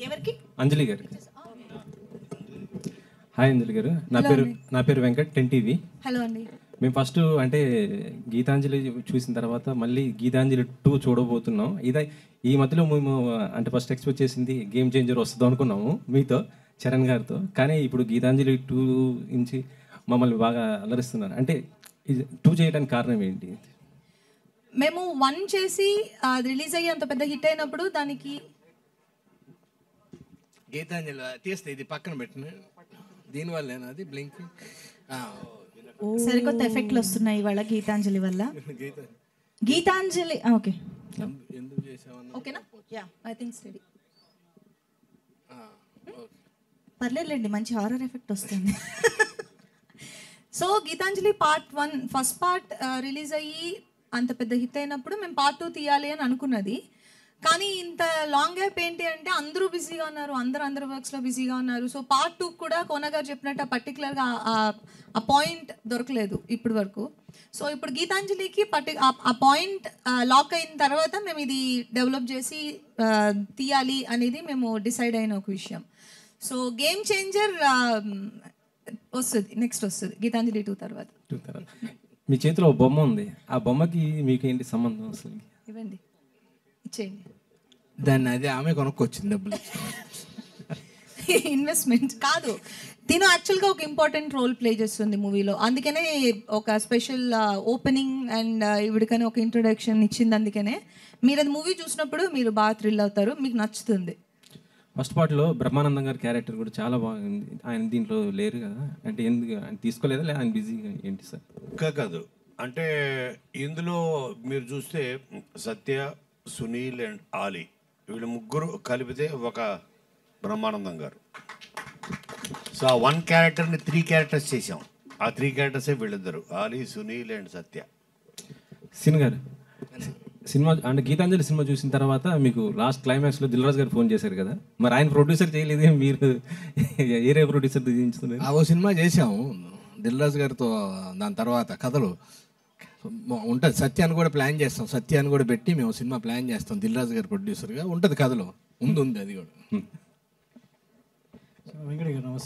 ఎవరికి? అంజలి గారు. హాయ్ అంజలి గారు, నా పేరు వెంకట్, 10 TV. హలో అండి. మేము ఫస్ట్ అంటే గీతాంజలి చూసిన తర్వాత మళ్ళీ గీతాంజలి 2 చూడబోతున్నాం. ఈ మధ్యలో మేము అంటే ఫస్ట్ ఎక్స్పెక్ట్ చేసింది గేమ్ చేంజర్ వస్తుంది అనుకున్నాము మీతో, చరణ్ గారితో. కానీ ఇప్పుడు గీతాంజలి 2 నుంచి మమ్మల్ని బాగా అలరిస్తున్నారు. అంటే ఇది 2 చేయడానికి కారణం ఏంటి? మేము 1 చేసి అది రిలీజ్ అయ్యి అంత పెద్ద హిట్ అయినప్పుడు దానికి గీతాంజలి తీస్తే ఇది పక్కన పెట్టిన దీనివల్లేనా అది బ్లింక్ సరికొత్త ఎఫెక్ట్లు వస్తున్నాయి ఇవాళ గీతాంజలి వల్ల. గీతాంజలి ఓకే, ఎందుకు చేసామన్నా ఓకేనా? యా, ఐ థింక్ స్టడీ పర్లేదులేండి, మంచి హారర్ ఎఫెక్ట్ వస్తుంది. So Geethanjali part 1 first part release అయ్యి అంత పెద్ద హిట్ అయినప్పుడు మేము పార్ట్ 2 తీయాలి అని అనుకున్నది. కానీ ఇంత లాంగ్ గ్యాప్ ఏంటి అంటే అందరూ బిజీగా ఉన్నారు, అందరు వర్క్స్లో బిజీగా ఉన్నారు. సో పార్ట్ 2 కూడా కోన గారు చెప్పినట్టు పర్టికులర్గా ఆ పాయింట్ దొరకలేదు ఇప్పటి వరకు. సో ఇప్పుడు గీతాంజలికి ఆ పాయింట్ లాక్ అయిన తర్వాత మేము ఇది డెవలప్ చేసి తీయాలి అనేది మేము డిసైడ్ అయిన ఒక విషయం. సో గేమ్ చేంజర్ వస్తుంది, నెక్స్ట్ వస్తుంది గీతాంజలి 2 తర్వాత. మీ చేతిలో ఒక బొమ్మ ఉంది, ఆ బొమ్మకి మీకు ఏంటి సంబంధం అసలు? ఇవ్వండి, ఇచ్చేయండి. దాన్ని అదే ఆమె కొనుక్కొచ్చింది డబ్బులు. ఇన్వెస్ట్మెంట్ కాదు, తిను యాక్చువల్గా ఒక ఇంపార్టెంట్ రోల్ ప్లే చేస్తుంది మూవీలో. అందుకనే ఒక స్పెషల్ ఓపెనింగ్ అండ్ ఇవిడికనే ఒక ఇంట్రొడక్షన్ ఇచ్చింది. అందుకనే మీరు అది మూవీ చూసినప్పుడు మీరు బాగా థ్రిల్ అవుతారు, మీకు నచ్చుతుంది. ఫస్ట్ పార్ట్లో బ్రహ్మానందం గారి క్యారెక్టర్ కూడా చాలా బాగుంది. ఆయన దీంట్లో లేరు కదా, అంటే ఎందుకు ఆయన తీసుకోలేదా, లేదా ఆయన బిజీగా ఏంటి సార్? కాదు, అంటే ఇందులో మీరు చూస్తే సత్య, సునీల్ అండ్ ఆలీ వీళ్ళు ముగ్గురు కలిపితే ఒక బ్రహ్మానందం గారు. సో ఆ 1 క్యారెక్టర్ని 3 క్యారెక్టర్స్ చేసాం. ఆ 3 క్యారెక్టర్సే వీళ్ళిద్దరు, Ali, Sunil and Satya. Sin గారు, సినిమా అంటే గీతాంజలి సినిమా చూసిన తర్వాత మీకు లాస్ట్ క్లైమాక్స్లో దిల్రాజ్ గారు ఫోన్ చేశారు కదా, మరి ఆయన ప్రొడ్యూసర్ చేయలేదే, మీరు ఏరే ప్రొడ్యూసర్ చేయించుతున్నారు? ఓ సినిమా చేసాము దిల్రాజు గారితో. దాని తర్వాత కథలు ఉంటుంది, సత్యాన్ని కూడా ప్లాన్ చేస్తాం, సత్యాన్ని కూడా పెట్టి మేము సినిమా ప్లాన్ చేస్తాం. దిల్రాజు గారు ప్రొడ్యూసర్గా ఉంటుంది కథలో, ఉంది అది కూడా. వెంకట గారు నమస్తే.